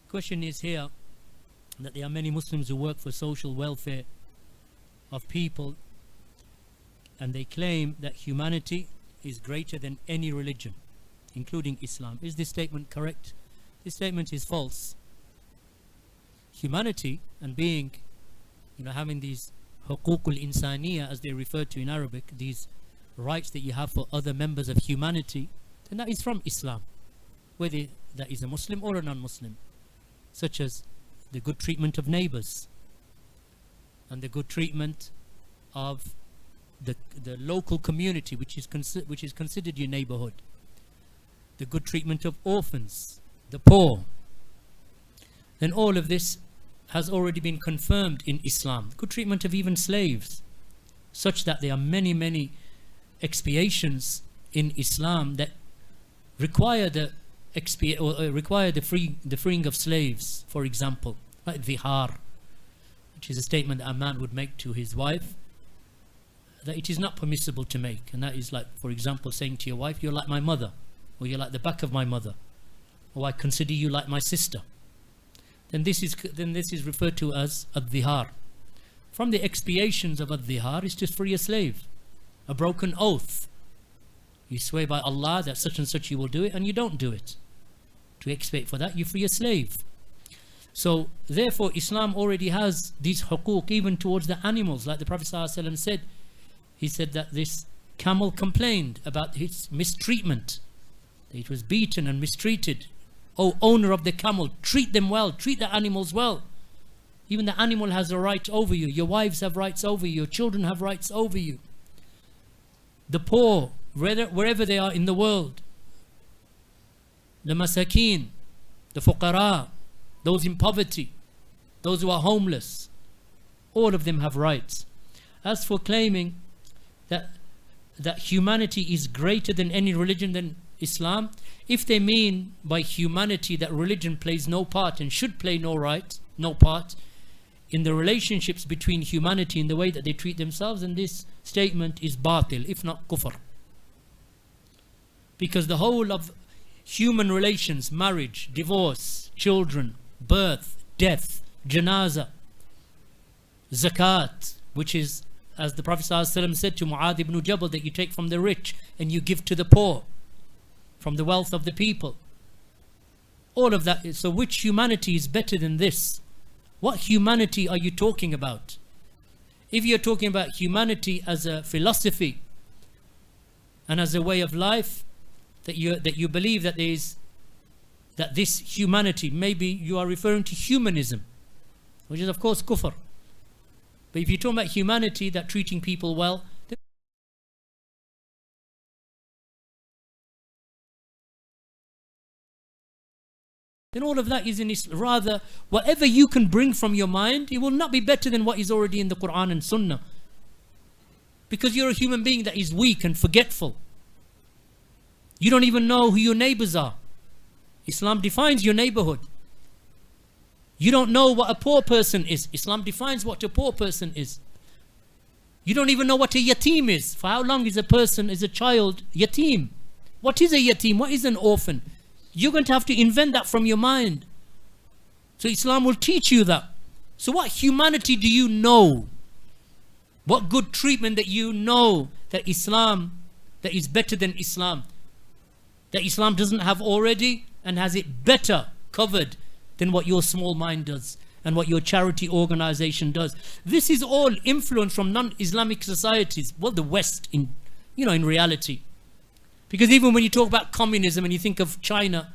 Question is here that there are many Muslims who work for social welfare of people, and they claim that humanity is greater than any religion, including Islam. Is this statement correct? This statement is false. Humanity and being, having these huququl insaniya, as they refer to in Arabic, these rights that you have for other members of humanity, then that is from Islam, whether that is a Muslim or a non-Muslim, such as the good treatment of neighbors and the good treatment of the local community, which is considered your neighborhood, the good treatment of orphans, the poor. Then all of this has already been confirmed in Islam. Good treatment of even slaves, such that there are many, many expiations in Islam that require the freeing of slaves. For example, like dhihar, which is a statement that a man would make to his wife that it is not permissible to make, and that is like, for example, saying to your wife, "You're like my mother," or "You're like the back of my mother," or "I consider you like my sister." Then this is referred to as ad-dhihar. From the expiations of ad-dhihar is to free a slave. A broken oath, you swear by Allah that such and such you will do it, and you don't do it. To expiate for that, you free a slave. So therefore Islam already has these huquq even towards the animals. Like the Prophet ﷺ said, he said that this camel complained about its mistreatment, that it was beaten and mistreated. "O owner of the camel, treat them well, treat the animals well. Even the animal has a right over you. Your wives have rights over you. Your children have rights over you. The poor, wherever they are in the world, the masakeen, the fuqara, those in poverty, those who are homeless, all of them have rights." As for claiming that humanity is greater than any religion than Islam, if they mean by humanity that religion plays no part and should play no part in the relationships between humanity in the way that they treat themselves, then this statement is batil, if not kufr. Because the whole of human relations, marriage, divorce, children, birth, death, janazah, zakat, which is, as the Prophet ﷺ said to Mu'adh ibn Jabal, that you take from the rich and you give to the poor, from the wealth of the people. All of that. So which humanity is better than this? What humanity are you talking about? If you're talking about humanity as a philosophy and as a way of life, that you believe that that this humanity, maybe you are referring to humanism, which is of course kufr. But if you're talking about humanity, that treating people well, then all of that is in Islam. Rather, whatever you can bring from your mind, it will not be better than what is already in the Quran and Sunnah. Because you're a human being that is weak and forgetful. You don't even know who your neighbors are. Islam defines your neighborhood. You don't know what a poor person is. Islam defines what a poor person is. You don't even know what a yatim is. For how long is a child yatim? What is a yatim? What is an orphan? You're going to have to invent that from your mind. So Islam will teach you that. So what humanity do you know? What good treatment that you know that that is better than Islam? That Islam doesn't have already and has it better covered than what your small mind does and what your charity organization does. This is all influence from non-Islamic societies. Well, the West in reality. Because even when you talk about communism and you think of China,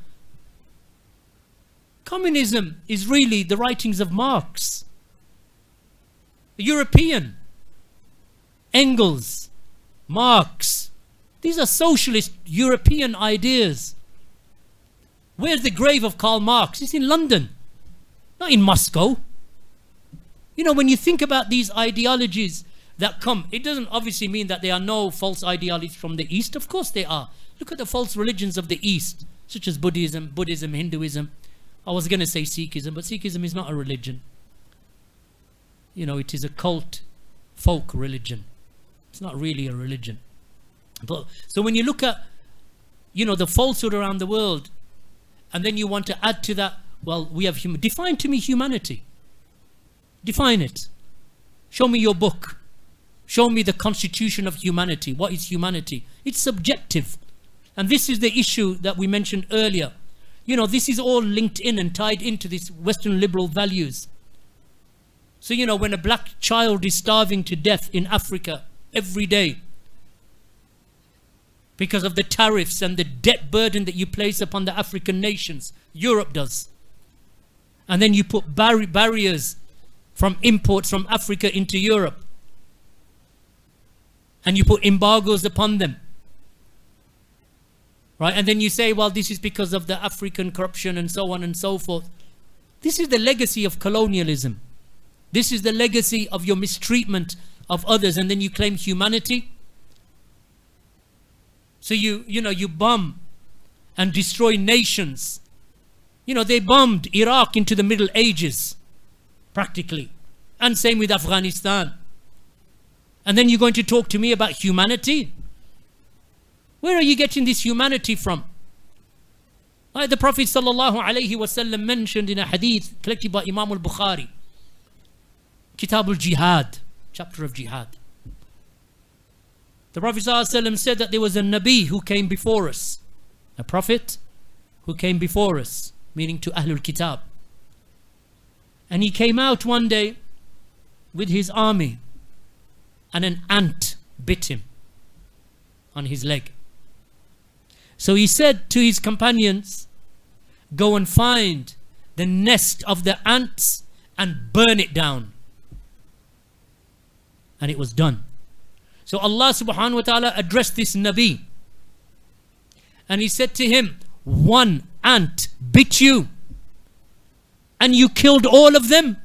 communism is really the writings of Marx, the European, Engels, Marx. These are socialist European ideas. Where's the grave of Karl Marx? It's in London, not in Moscow. When you think about these ideologies that come, it doesn't obviously mean that there are no false ideologies from the East. Of course there are. Look at the false religions of the East, such as Buddhism, Hinduism. I was going to say Sikhism, but Sikhism is not a religion. It is a cult, folk religion. It's not really a religion. But so when you look at, the falsehood around the world, and then you want to add to that well, we have define to me humanity. Define it. Show me your book. Show me the constitution of humanity. What is humanity? It's subjective. And this is the issue that we mentioned earlier. You know, this is all linked in and tied into these Western liberal values. So, you know, when a black child is starving to death in Africa every day because of the tariffs and the debt burden that you place upon the African nations, Europe does. And then you put barriers from imports from Africa into Europe. And you put embargoes upon them. Right? And then you say, well, this is because of the African corruption and so on and so forth. This is the legacy of colonialism. This is the legacy of your mistreatment of others, and then you claim humanity. So you bomb and destroy nations. You know, they bombed Iraq into the Middle Ages, practically. And same with Afghanistan. And then you're going to talk to me about humanity? Where are you getting this humanity from? Like the Prophet ﷺ mentioned in a hadith collected by Imām al-Bukhari, Kitab al-Jihad, chapter of Jihad. The Prophet ﷺ said that there was a Nabi who came before us, a prophet who came before us, meaning to Ahlul Kitab. And he came out one day with his army, and an ant bit him on his leg. So he said to his companions, go and find the nest of the ants and burn it down. And it was done. So Allah subhanahu wa ta'ala addressed this Nabi. And he said to him, one ant bit you and you killed all of them.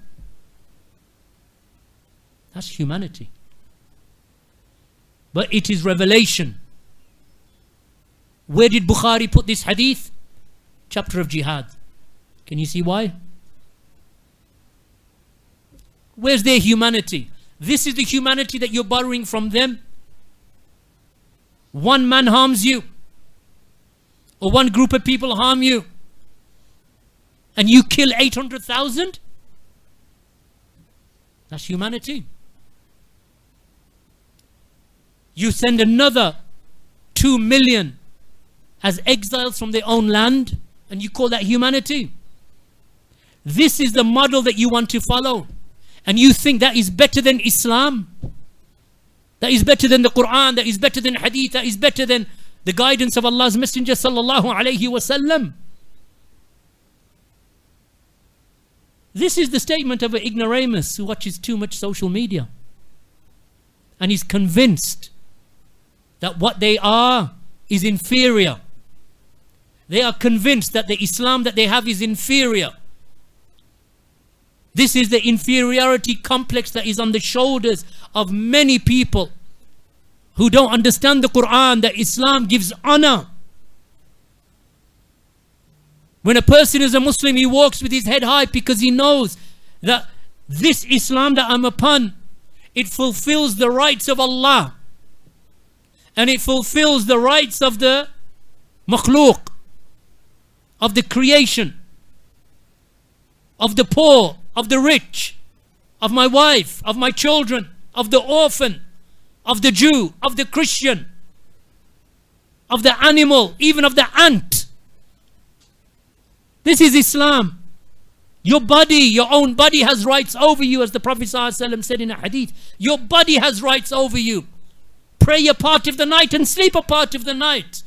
That's humanity. But it is revelation. Where did Bukhari put this hadith? Chapter of Jihad. Can you see why? Where's their humanity? This is the humanity that you're borrowing from them. One man harms you, or one group of people harm you, and you kill 800,000? That's humanity. You send another 2 million as exiles from their own land, and you call that humanity? This is the model that you want to follow. And you think that is better than Islam? That is better than the Quran? That is better than Hadith? That is better than the guidance of Allah's Messenger sallallahu alayhi wasallam? This is the statement of an ignoramus who watches too much social media and is convinced that what they are is inferior. They are convinced that the Islam that they have is inferior. This is the inferiority complex that is on the shoulders of many people who don't understand the Quran, that Islam gives honor. When a person is a Muslim, he walks with his head high because he knows that this Islam that I'm upon, it fulfills the rights of Allah. And it fulfills the rights of the makhluk, of the creation, of the poor, of the rich, of my wife, of my children, of the orphan, of the Jew, of the Christian, of the animal, even of the ant. This is Islam. Your body, your own body has rights over you, as the Prophet ﷺ said in a hadith. Your body has rights over you. Pray a part of the night and sleep a part of the night.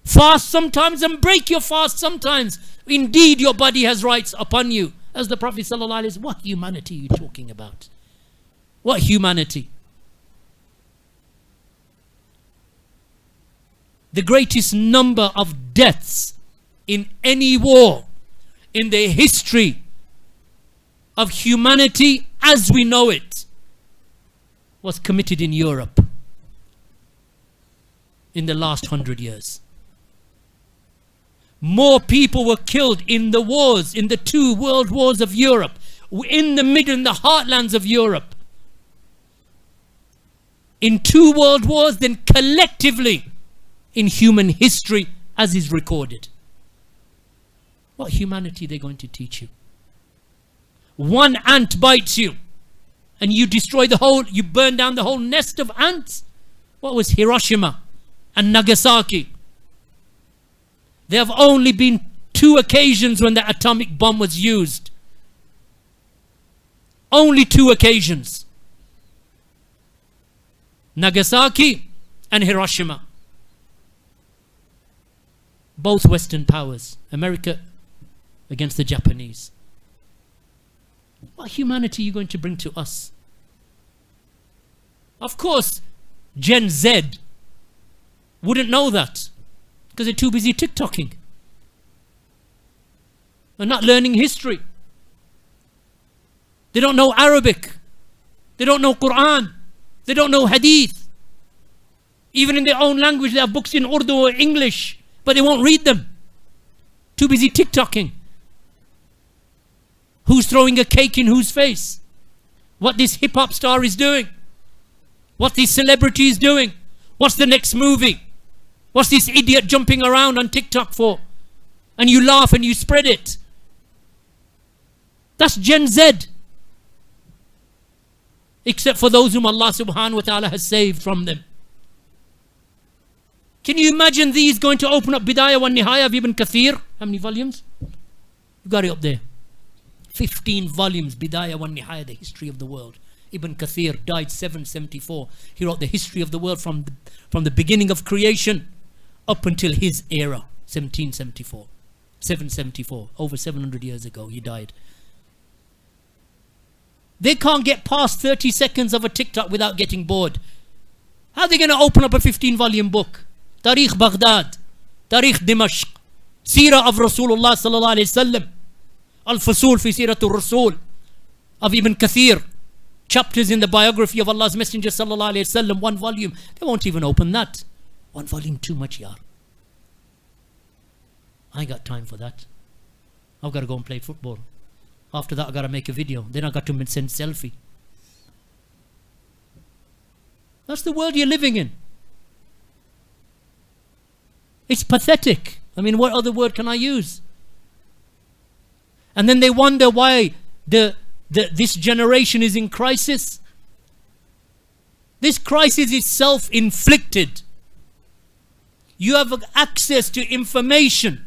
Fast sometimes and break your fast sometimes. Indeed, your body has rights upon you. As the Prophet ﷺ, what humanity are you talking about? What humanity? The greatest number of deaths in any war in the history of humanity as we know it was committed in Europe in the last 100 years. More people were killed in the wars, in the 2 world wars of Europe, in the middle, in the heartlands of Europe, in 2 world wars than collectively in human history as is recorded. What humanity are they going to teach you? One ant bites you and you destroy the whole, you burn down the whole nest of ants. What was Hiroshima and Nagasaki? There have only been 2 occasions when the atomic bomb was used. Only 2 occasions. Nagasaki and Hiroshima. Both Western powers. America against the Japanese. What humanity are you going to bring to us? Of course, Gen Z wouldn't know that because they're too busy TikToking. They're not learning history. They don't know Arabic. They don't know Quran. They don't know Hadith. Even in their own language, they have books in Urdu or English, but they won't read them. Too busy TikToking. Who's throwing a cake in whose face? What this hip-hop star is doing? What this celebrity is doing? What's the next movie? What's this idiot jumping around on TikTok for? And you laugh and you spread it. That's Gen Z. Except for those whom Allah subhanahu wa ta'ala has saved from them. Can you imagine these going to open up Bidayah wa Nihaya of Ibn Kathir? How many volumes? You got it up there. 15 volumes, Bidayah wa Nihaya, the history of the world. Ibn Kathir died 774. He wrote the history of the world from the beginning of creation up until his era, 1774. 774, over 700 years ago, he died. They can't get past 30 seconds of a TikTok without getting bored. How are they going to open up a 15-volume book? Tarikh Baghdad, Tarikh Dimashq, Seerah of Rasulullah sallallahu alayhi wasallam, Al-Fusul fi Siratul Rasul of Ibn Kathir, chapters in the biography of Allah's Messenger sallallahu alayhi wasallam, 1 volume. They won't even open that. 1 volume too much, yaar. I ain't got time for that. I've got to go and play football. After that, I've got to make a video. Then I've got to send selfie. That's the world you're living in. It's pathetic. I mean, what other word can I use? And then they wonder why this generation is in crisis. This crisis is self-inflicted. You have access to information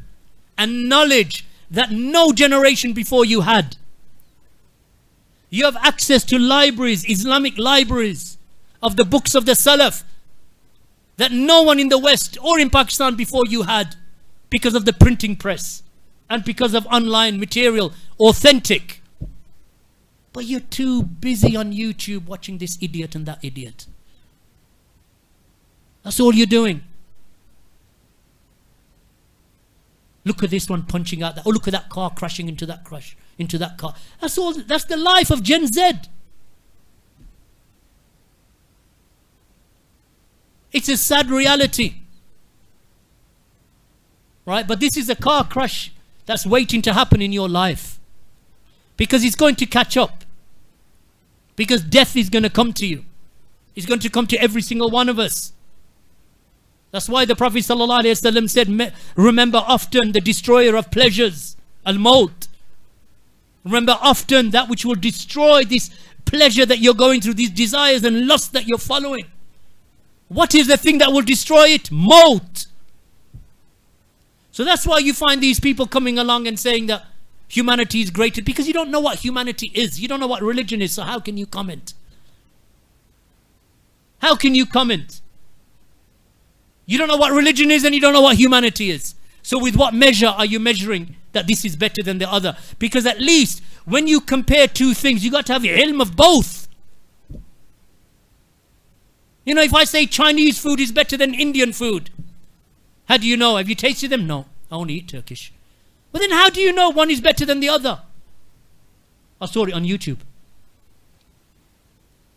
and knowledge that no generation before you had. You have access to libraries, Islamic libraries of the books of the Salaf that no one in the West or in Pakistan before you had, because of the printing press and because of online material, authentic. But you're too busy on YouTube watching this idiot and that idiot. That's all you're doing. Look at this one punching out that. Oh, look at that car crashing into that car. That's all. That's the life of Gen Z. It's a sad reality. Right? But this is a car crash that's waiting to happen in your life. Because it's going to catch up. Because death is going to come to you. It's going to come to every single one of us. That's why the Prophet ﷺ said, remember often the destroyer of pleasures, al-maut. Remember often that which will destroy this pleasure that you're going through, these desires and lusts that you're following. What is the thing that will destroy it? Maut. So that's why you find these people coming along and saying that humanity is greater, because you don't know what humanity is. You don't know what religion is, so how can you comment? How can you comment? You don't know what religion is and you don't know what humanity is. So with what measure are you measuring that this is better than the other? Because at least when you compare two things, you got to have the ilm of both. You know, if I say Chinese food is better than Indian food, how do you know? Have you tasted them? No, I only eat Turkish. But then how do you know one is better than the other? I saw it on YouTube.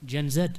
Gen Z.